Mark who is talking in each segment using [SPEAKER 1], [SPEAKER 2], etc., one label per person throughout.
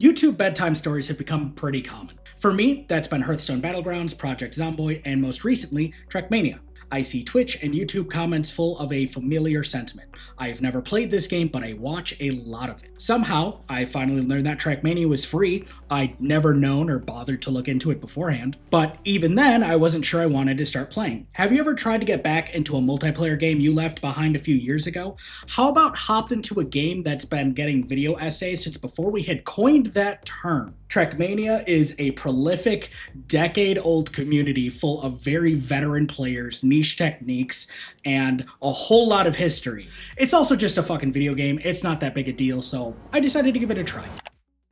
[SPEAKER 1] YouTube bedtime stories have become pretty common. For me, that's been Hearthstone Battlegrounds, Project Zomboid, and most recently, Trackmania. I see Twitch and YouTube comments full of a familiar sentiment. I have never played this game, but I watch a lot of it. Somehow, I finally learned that Trackmania was free. I'd never known or bothered to look into it beforehand. But even then, I wasn't sure I wanted to start playing. Have you ever tried to get back into a multiplayer game you left behind a few years ago? How about hopped into a game that's been getting video essays since before we had coined that term? Trackmania is a prolific, decade-old community full of very veteran players, niche techniques, and a whole lot of history. It's also just a fucking video game. It's not that big a deal, so I decided to give it a try.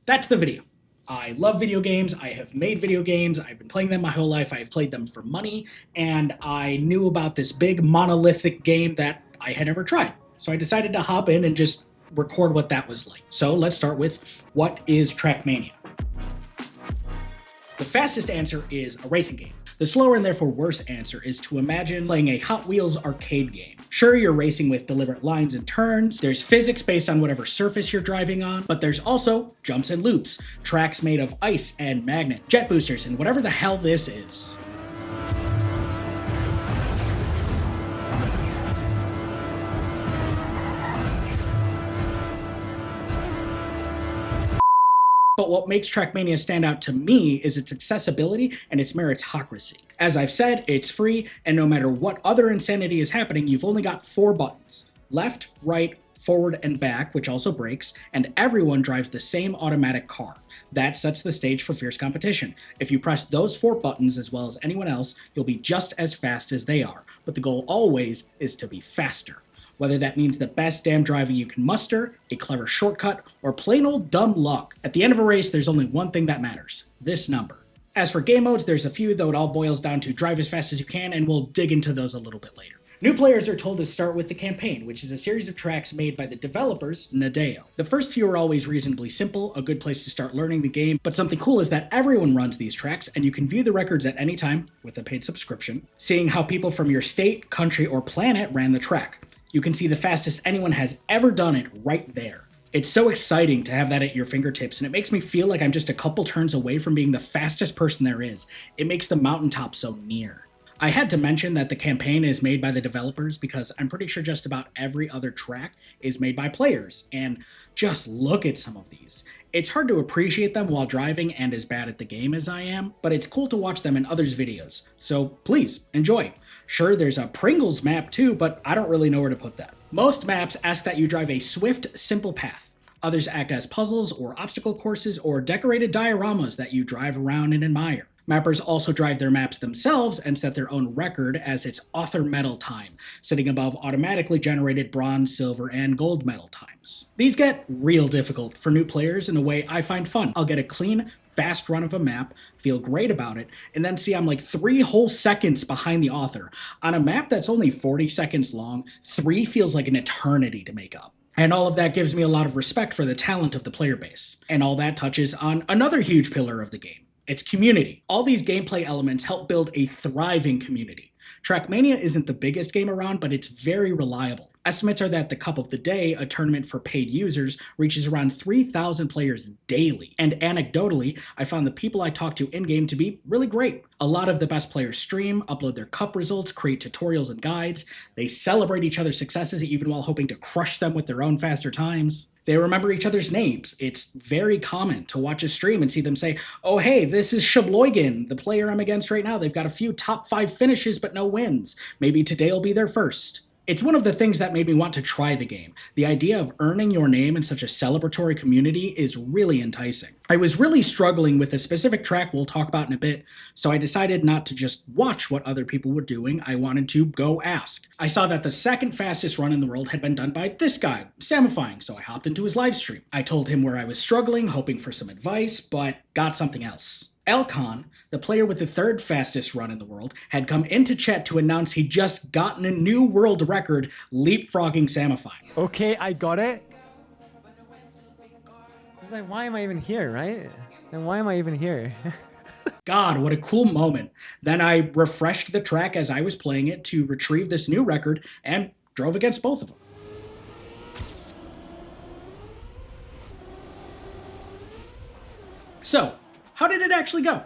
[SPEAKER 1] That's the video. I love video games, I have made video games, I've been playing them my whole life, I've played them for money, and I knew about this big monolithic game that I had never tried. So I decided to hop in and just record what that was like. So let's start with, what is Trackmania? The fastest answer is a racing game. The slower and therefore worse answer is to imagine playing a Hot Wheels arcade game. Sure, you're racing with deliberate lines and turns, there's physics based on whatever surface you're driving on, but there's also jumps and loops, tracks made of ice and magnet, jet boosters, and whatever the hell this is. But what makes Trackmania stand out to me is its accessibility and its meritocracy. As I've said, it's free, and no matter what other insanity is happening, you've only got 4 buttons. Left, right, forward, and back, which also brakes, and everyone drives the same automatic car. That sets the stage for fierce competition. If you press those 4 buttons as well as anyone else, you'll be just as fast as they are, but the goal always is to be faster. Whether that means the best damn driving you can muster, a clever shortcut, or plain old dumb luck. At the end of a race, there's only one thing that matters: this number. As for game modes, there's a few, though it all boils down to drive as fast as you can, and we'll dig into those a little bit later. New players are told to start with the campaign, which is a series of tracks made by the developers, E02. The first few are always reasonably simple, a good place to start learning the game, but something cool is that everyone runs these tracks, and you can view the records at any time, with a paid subscription, seeing how people from your state, country, or planet ran the track. You can see the fastest anyone has ever done it right there. It's so exciting to have that at your fingertips, and it makes me feel like I'm just a couple turns away from being the fastest person there is. It makes the mountaintop so near. I had to mention that the campaign is made by the developers because I'm pretty sure just about every other track is made by players, and just look at some of these. It's hard to appreciate them while driving and as bad at the game as I am, but it's cool to watch them in others' videos, so please, enjoy. Sure, there's a Pringles map too, but I don't really know where to put that. Most maps ask that you drive a swift, simple path. Others act as puzzles or obstacle courses or decorated dioramas that you drive around and admire. Mappers also drive their maps themselves and set their own record as its author medal time, sitting above automatically generated bronze, silver, and gold medal times. These get real difficult for new players in a way I find fun. I'll get a clean, fast run of a map, feel great about it, and then see I'm like 3 whole seconds behind the author. On a map that's only 40 seconds long, 3 feels like an eternity to make up. And all of that gives me a lot of respect for the talent of the player base. And all that touches on another huge pillar of the game: its community. All these gameplay elements help build a thriving community. Trackmania isn't the biggest game around, but it's very reliable. Estimates are that the Cup of the Day, a tournament for paid users, reaches around 3,000 players daily. And anecdotally, I found the people I talked to in-game to be really great. A lot of the best players stream, upload their cup results, create tutorials and guides. They celebrate each other's successes even while hoping to crush them with their own faster times. They remember each other's names. It's very common to watch a stream and see them say, "Oh hey, this is Shebloigan, the player I'm against right now. They've got a few top 5 finishes but no wins. Maybe today will be their first." It's one of the things that made me want to try the game. The idea of earning your name in such a celebratory community is really enticing. I was really struggling with a specific track we'll talk about in a bit, so I decided not to just watch what other people were doing, I wanted to go ask. I saw that the second fastest run in the world had been done by this guy, Samifying, so I hopped into his live stream. I told him where I was struggling, hoping for some advice, but got something else. Elcon, the player with the 3rd fastest run in the world, had come into chat to announce he'd just gotten a new world record, leapfrogging Samifying.
[SPEAKER 2] Okay, I got it. It's like, why am I even here, right? And why am I even here?
[SPEAKER 1] God, what a cool moment. Then I refreshed the track as I was playing it to retrieve this new record and drove against both of them. So, how did it actually go?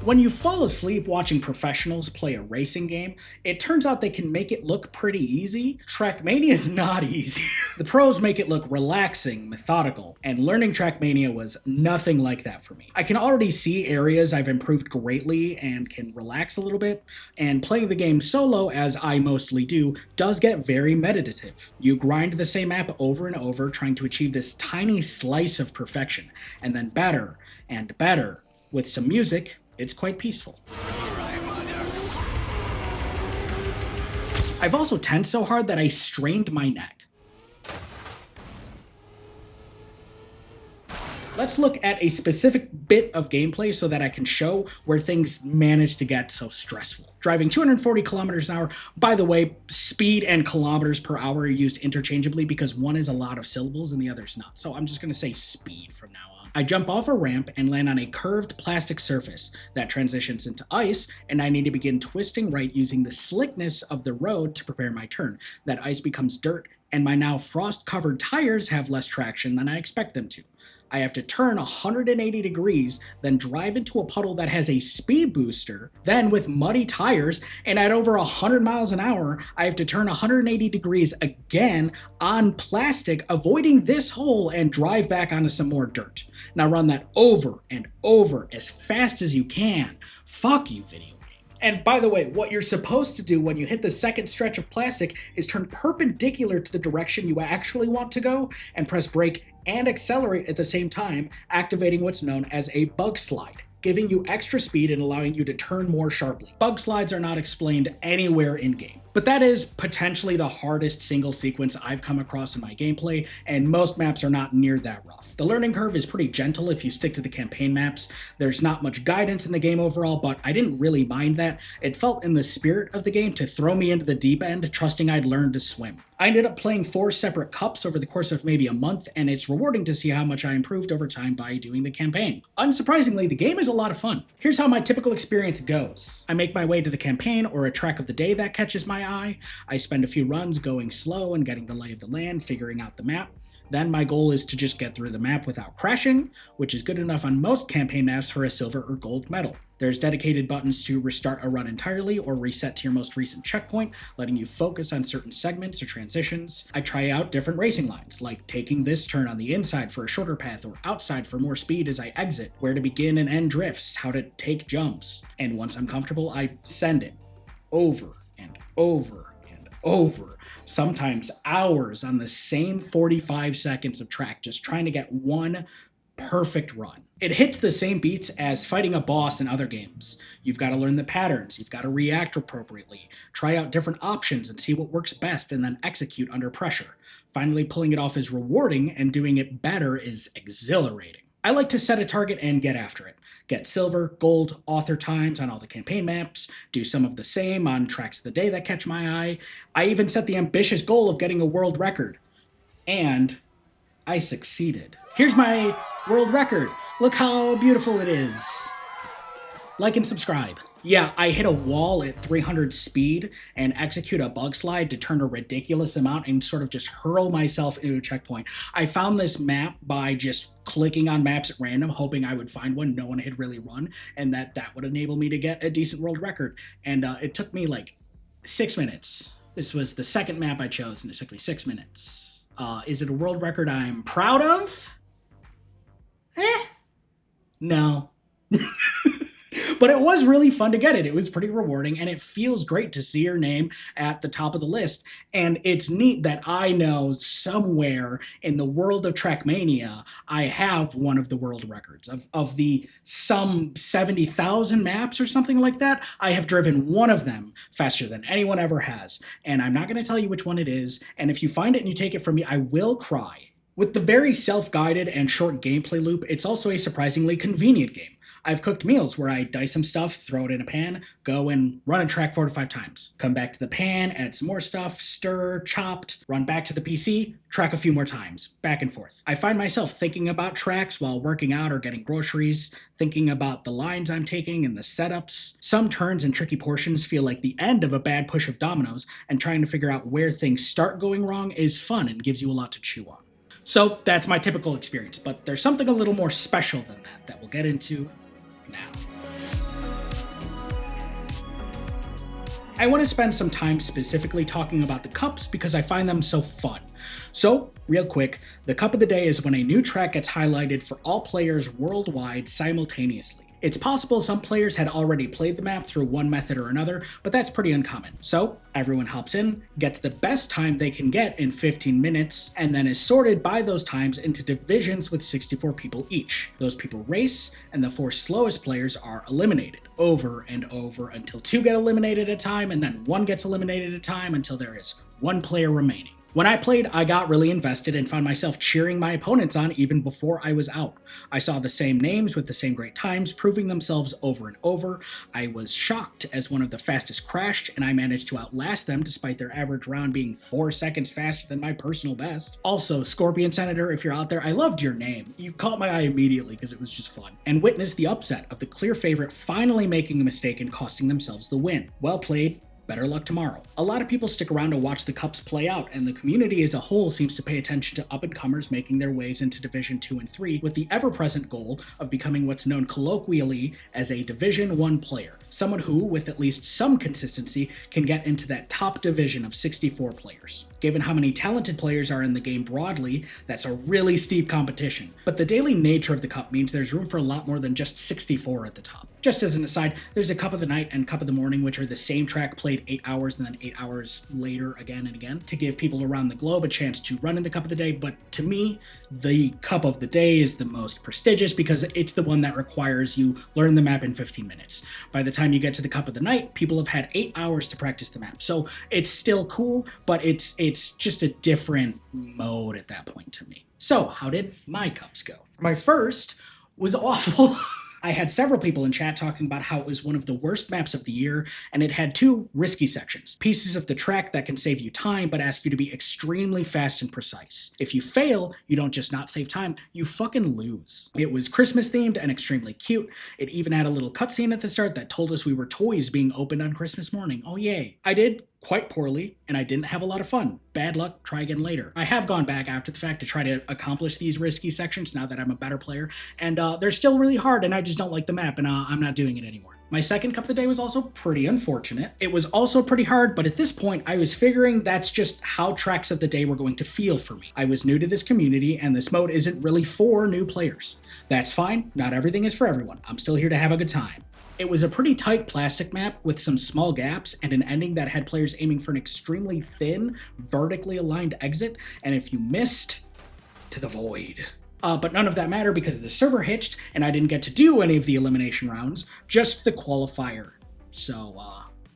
[SPEAKER 1] When you fall asleep watching professionals play a racing game, it turns out they can make it look pretty easy. Trackmania is not easy. The pros make it look relaxing, methodical, and learning Trackmania was nothing like that for me. I can already see areas I've improved greatly and can relax a little bit, and playing the game solo, as I mostly do, does get very meditative. You grind the same map over and over, trying to achieve this tiny slice of perfection, and then better and better. With some music, it's quite peaceful. I've also tensed so hard that I strained my neck. Let's look at a specific bit of gameplay so that I can show where things manage to get so stressful. Driving 240 kilometers an hour, by the way, speed and kilometers per hour are used interchangeably because one is a lot of syllables and the other's not. So I'm just gonna say speed from now on. I jump off a ramp and land on a curved plastic surface that transitions into ice, and I need to begin twisting right using the slickness of the road to prepare my turn. That ice becomes dirt, and my now frost-covered tires have less traction than I expect them to. I have to turn 180 degrees, then drive into a puddle that has a speed booster, then with muddy tires, and at over 100 miles an hour, I have to turn 180 degrees again on plastic, avoiding this hole and drive back onto some more dirt. Now run that over and over as fast as you can. Fuck you, video. And by the way, what you're supposed to do when you hit the second stretch of plastic is turn perpendicular to the direction you actually want to go and press brake and accelerate at the same time, activating what's known as a bug slide, giving you extra speed and allowing you to turn more sharply. Bug slides are not explained anywhere in-game, but that is potentially the hardest single sequence I've come across in my gameplay, and most maps are not near that rough. The learning curve is pretty gentle if you stick to the campaign maps. There's not much guidance in the game overall, but I didn't really mind that. It felt in the spirit of the game to throw me into the deep end, trusting I'd learn to swim. I ended up playing 4 separate cups over the course of maybe a month, and it's rewarding to see how much I improved over time by doing the campaign. Unsurprisingly, the game is a lot of fun. Here's how my typical experience goes. I make my way to the campaign or a track of the day that catches my eye. I spend a few runs going slow and getting the lay of the land, figuring out the map. Then my goal is to just get through the map without crashing, which is good enough on most campaign maps for a silver or gold medal. There's dedicated buttons to restart a run entirely or reset to your most recent checkpoint, letting you focus on certain segments or transitions. I try out different racing lines, like taking this turn on the inside for a shorter path or outside for more speed as I exit, where to begin and end drifts, how to take jumps. And once I'm comfortable, I send it over and over and over, sometimes hours on the same 45 seconds of track, just trying to get one perfect run. It hits the same beats as fighting a boss in other games. You've got to learn the patterns, you've got to react appropriately, try out different options and see what works best, and then execute under pressure. Finally, pulling it off is rewarding, and doing it better is exhilarating. I like to set a target and get after it. Get silver, gold, author times on all the campaign maps, do some of the same on tracks of the day that catch my eye. I even set the ambitious goal of getting a world record. And I succeeded. Here's my world record. Look how beautiful it is. Like and subscribe. Yeah, I hit a wall at 300 speed and execute a bug slide to turn a ridiculous amount and sort of just hurl myself into a checkpoint. I found this map by just clicking on maps at random, hoping I would find one no one had really run, and that would enable me to get a decent world record. And it took me like 6 minutes. This was the second map I chose, and it took me 6 minutes. Is it a world record I'm proud of? No. But it was really fun to get it. It was pretty rewarding, and it feels great to see your name at the top of the list. And it's neat that I know somewhere in the world of Trackmania, I have one of the world records. Of the some 70,000 maps or something like that, I have driven one of them faster than anyone ever has. And I'm not going to tell you which one it is, and if you find it and you take it from me, I will cry. With the very self-guided and short gameplay loop, it's also a surprisingly convenient game. I've cooked meals where I dice some stuff, throw it in a pan, go and run a track 4 to 5 times. Come back to the pan, add some more stuff, stir, chopped, run back to the PC, track a few more times, back and forth. I find myself thinking about tracks while working out or getting groceries, thinking about the lines I'm taking and the setups. Some turns and tricky portions feel like the end of a bad push of dominoes, and trying to figure out where things start going wrong is fun and gives you a lot to chew on. So that's my typical experience, but there's something a little more special than that we'll get into now. I want to spend some time specifically talking about the cups because I find them so fun. So, real quick, the cup of the day is when a new track gets highlighted for all players worldwide simultaneously. It's possible some players had already played the map through one method or another, but that's pretty uncommon. So, everyone hops in, gets the best time they can get in 15 minutes, and then is sorted by those times into divisions with 64 people each. Those people race, and the 4 slowest players are eliminated over and over until 2 get eliminated at a time, and then 1 gets eliminated at a time until there is 1 player remaining. When I played, I got really invested and found myself cheering my opponents on even before I was out. I saw the same names with the same great times proving themselves over and over. I was shocked as one of the fastest crashed, and I managed to outlast them despite their average round being 4 seconds faster than my personal best. Also, Scorpion Senator, if you're out there, I loved your name. You caught my eye immediately because it was just fun. And witnessed the upset of the clear favorite finally making a mistake and costing themselves the win. Well played. Better luck tomorrow. A lot of people stick around to watch the cups play out, and the community as a whole seems to pay attention to up-and-comers making their ways into Division 2 and 3 with the ever-present goal of becoming what's known colloquially as a Division 1 player. Someone who, with at least some consistency, can get into that top division of 64 players. Given how many talented players are in the game broadly, that's a really steep competition. But the daily nature of the cup means there's room for a lot more than just 64 at the top. Just as an aside, there's a Cup of the Night and Cup of the Morning, which are the same track played 8 hours and then 8 hours later again and again to give people around the globe a chance to run in the Cup of the Day. But to me, the Cup of the Day is the most prestigious because it's the one that requires you learn the map in 15 minutes. By the time you get to the Cup of the Night, people have had 8 hours to practice the map. So it's still cool, but it's just a different mode at that point to me. So how did my cups go? My first was awful. I had several people in chat talking about how it was one of the worst maps of the year, and it had 2 risky sections. Pieces of the track that can save you time, but ask you to be extremely fast and precise. If you fail, you don't just not save time, you fucking lose. It was Christmas themed and extremely cute. It even had a little cutscene at the start that told us we were toys being opened on Christmas morning. Oh yay. I did quite poorly, and I didn't have a lot of fun. Bad luck, try again later. I have gone back after the fact to try to accomplish these risky sections now that I'm a better player, and they're still really hard, and I just don't like the map, and I'm not doing it anymore. My second Cup of the Day was also pretty unfortunate. It was also pretty hard, but at this point, I was figuring that's just how tracks of the day were going to feel for me. I was new to this community, and this mode isn't really for new players. That's fine, not everything is for everyone. I'm still here to have a good time. It was a pretty tight plastic map with some small gaps and an ending that had players aiming for an extremely thin, vertically aligned exit, and if you missed, to the void. But none of that mattered because the server hitched and I didn't get to do any of the elimination rounds, just the qualifier. So,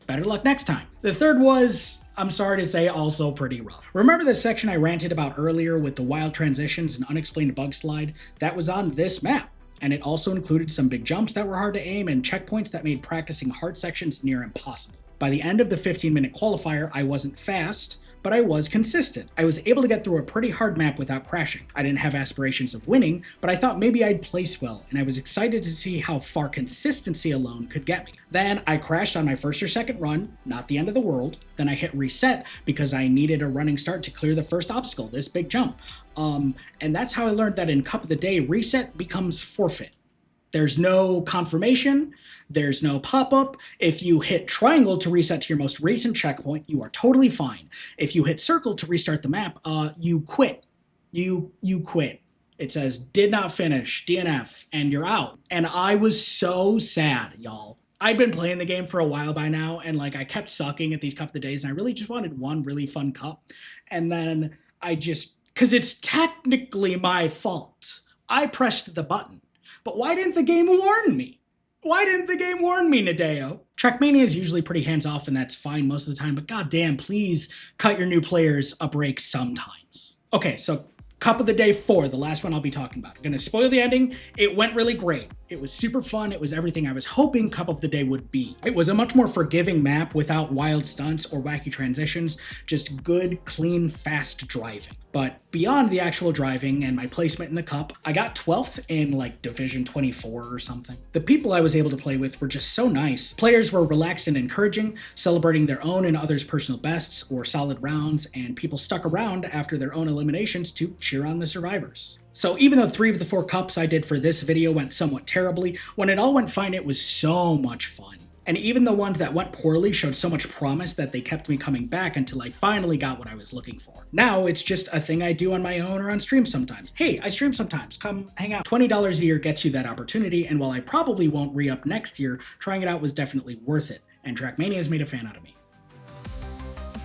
[SPEAKER 1] better luck next time. The third was, I'm sorry to say, also pretty rough. Remember the section I ranted about earlier with the wild transitions and unexplained bug slide? That was on this map. And it also included some big jumps that were hard to aim and checkpoints that made practicing hard sections near impossible. By the end of the 15-minute qualifier, I wasn't fast, but I was consistent. I was able to get through a pretty hard map without crashing. I didn't have aspirations of winning, but I thought maybe I'd place well, and I was excited to see how far consistency alone could get me. Then I crashed on my first or second run, not the end of the world. Then I hit reset because I needed a running start to clear the first obstacle, this big jump. And that's how I learned that in Cup of the Day, reset becomes forfeit. There's no confirmation, there's no pop-up. If you hit triangle to reset to your most recent checkpoint, you are totally fine. If you hit circle to restart the map, you quit. You quit. It says, did not finish, DNF, and you're out. And I was so sad, y'all. I'd been playing the game for a while by now, and I kept sucking at these Cup of the Days, and I really just wanted one really fun cup. And then because it's technically my fault. I pressed the button. But why didn't the game warn me? Why didn't the game warn me, Nadeo? Trackmania is usually pretty hands-off, and that's fine most of the time, but goddamn, please cut your new players a break sometimes. Okay, so Cup of the Day 4, the last one I'll be talking about. I'm gonna spoil the ending. It went really great. It was super fun. It was everything I was hoping Cup of the Day would be. It was a much more forgiving map without wild stunts or wacky transitions, just good, clean, fast driving. But beyond the actual driving and my placement in the cup, I got 12th in like Division 24 or something. The people I was able to play with were just so nice. Players were relaxed and encouraging, celebrating their own and others' personal bests or solid rounds, and people stuck around after their own eliminations to cheer on the survivors. So even though 3 of the 4 cups I did for this video went somewhat terribly, when it all went fine, it was so much fun. And even the ones that went poorly showed so much promise that they kept me coming back until I finally got what I was looking for. Now it's just a thing I do on my own or on stream sometimes. Hey, I stream sometimes, come hang out. $20 a year gets you that opportunity, and while I probably won't re-up next year, trying it out was definitely worth it, and Trackmania has made a fan out of me.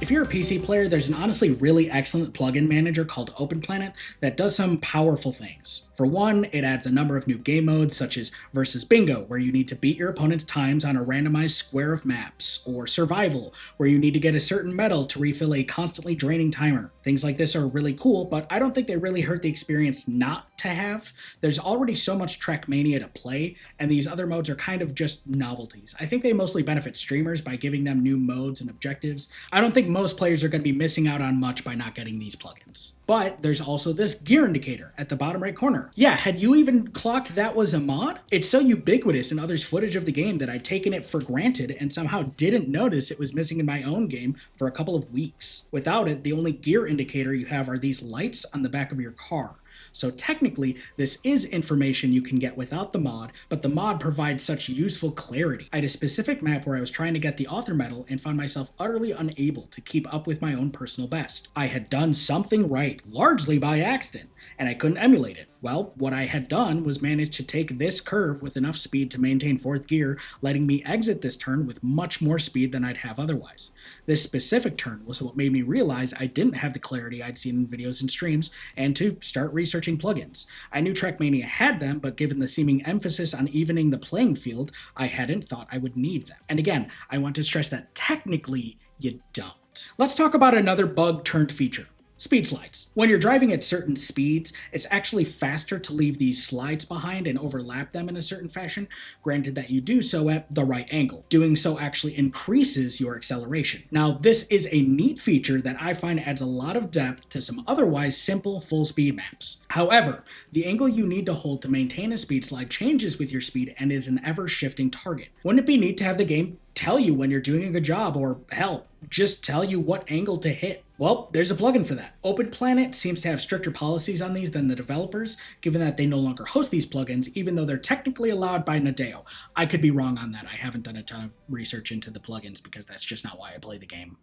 [SPEAKER 1] If you're a PC player, there's an honestly really excellent plugin manager called OpenPlanet that does some powerful things. For one, it adds a number of new game modes such as Versus Bingo, where you need to beat your opponent's times on a randomized square of maps, or Survival, where you need to get a certain medal to refill a constantly draining timer. Things like this are really cool, but I don't think they really hurt the experience not to have. There's already so much Trackmania to play, and these other modes are kind of just novelties. I think they mostly benefit streamers by giving them new modes and objectives. I don't think most players are going to be missing out on much by not getting these plugins. But there's also this gear indicator at the bottom right corner. Yeah, had you even clocked that was a mod? It's so ubiquitous in others' footage of the game that I'd taken it for granted and somehow didn't notice it was missing in my own game for a couple of weeks. Without it, the only gear indicator you have are these lights on the back of your car. So technically, this is information you can get without the mod, but the mod provides such useful clarity. I had a specific map where I was trying to get the author medal and found myself utterly unable to keep up with my own personal best. I had done something right, largely by accident, and I couldn't emulate it. Well, what I had done was manage to take this curve with enough speed to maintain 4th gear, letting me exit this turn with much more speed than I'd have otherwise. This specific turn was what made me realize I didn't have the clarity I'd seen in videos and streams, and to start researching plugins. I knew Trackmania had them, but given the seeming emphasis on evening the playing field, I hadn't thought I would need them. And again, I want to stress that technically, you don't. Let's talk about another bug-turned-feature. Speed slides. When you're driving at certain speeds, it's actually faster to leave these slides behind and overlap them in a certain fashion, granted that you do so at the right angle. Doing so actually increases your acceleration. Now, this is a neat feature that I find adds a lot of depth to some otherwise simple full-speed maps. However, the angle you need to hold to maintain a speed slide changes with your speed and is an ever-shifting target. Wouldn't it be neat to have the game tell you when you're doing a good job, or hell, just tell you what angle to hit? Well, there's a plugin for that. OpenPlanet seems to have stricter policies on these than the developers, given that they no longer host these plugins, even though they're technically allowed by Nadeo. I could be wrong on that. I haven't done a ton of research into the plugins because that's just not why I play the game.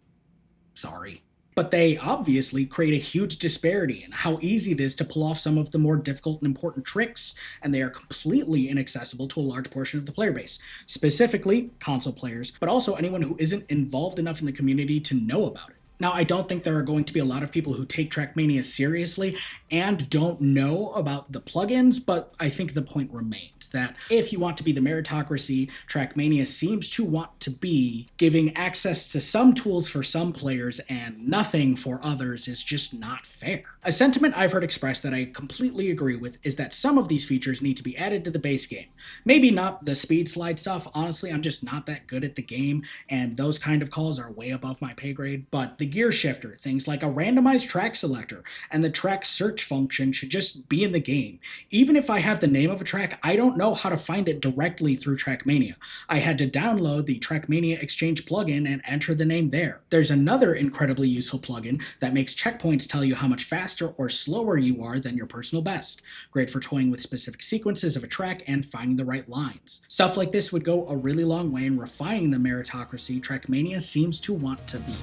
[SPEAKER 1] Sorry. But they obviously create a huge disparity in how easy it is to pull off some of the more difficult and important tricks, and they are completely inaccessible to a large portion of the player base, specifically console players, but also anyone who isn't involved enough in the community to know about it. Now, I don't think there are going to be a lot of people who take Trackmania seriously and don't know about the plugins, but I think the point remains that if you want to be the meritocracy Trackmania seems to want to be, giving access to some tools for some players and nothing for others is just not fair. A sentiment I've heard expressed that I completely agree with is that some of these features need to be added to the base game. Maybe not the speed slide stuff. Honestly, I'm just not that good at the game, and those kind of calls are way above my pay grade, but the gear shifter, things like a randomized track selector, and the track search function should just be in the game. Even if I have the name of a track, I don't know how to find it directly through Trackmania. I had to download the Trackmania Exchange plugin and enter the name there. There's another incredibly useful plugin that makes checkpoints tell you how much faster or slower you are than your personal best. Great for toying with specific sequences of a track and finding the right lines. Stuff like this would go a really long way in refining the meritocracy Trackmania seems to want to be.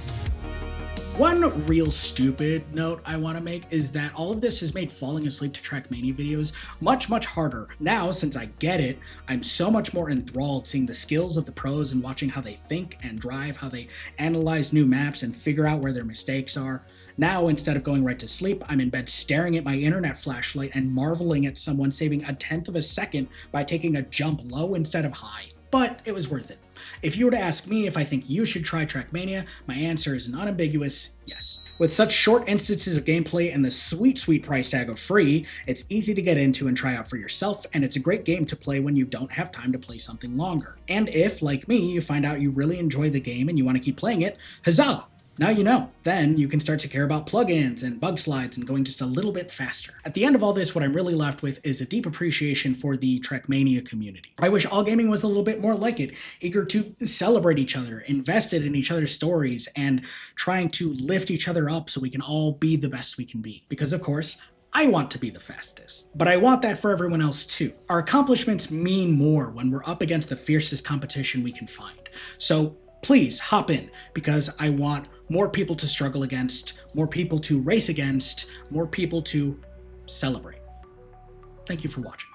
[SPEAKER 1] One real stupid note I want to make is that all of this has made falling asleep to Trackmania videos much harder. Now, since I get it, I'm so much more enthralled seeing the skills of the pros and watching how they think and drive, how they analyze new maps and figure out where their mistakes are. Now, instead of going right to sleep, I'm in bed staring at my internet flashlight and marveling at someone saving 1/10 of a second by taking a jump low instead of high. but it was worth it. If you were to ask me if I think you should try Trackmania, my answer is an unambiguous yes. With such short instances of gameplay and the sweet price tag of free, it's easy to get into and try out for yourself, and it's a great game to play when you don't have time to play something longer. And if, like me, you find out you really enjoy the game and you want to keep playing it, huzzah! Now you know. Then you can start to care about plugins and bug slides and going just a little bit faster. At the end of all this, what I'm really left with is a deep appreciation for the Trackmania community. I wish all gaming was a little bit more like it, eager to celebrate each other, invested in each other's stories, and trying to lift each other up so we can all be the best we can be. Because of course, I want to be the fastest. But I want that for everyone else too. Our accomplishments mean more when we're up against the fiercest competition we can find. So please hop in, because I want more people to struggle against, more people to race against, more people to celebrate. Thank you for watching.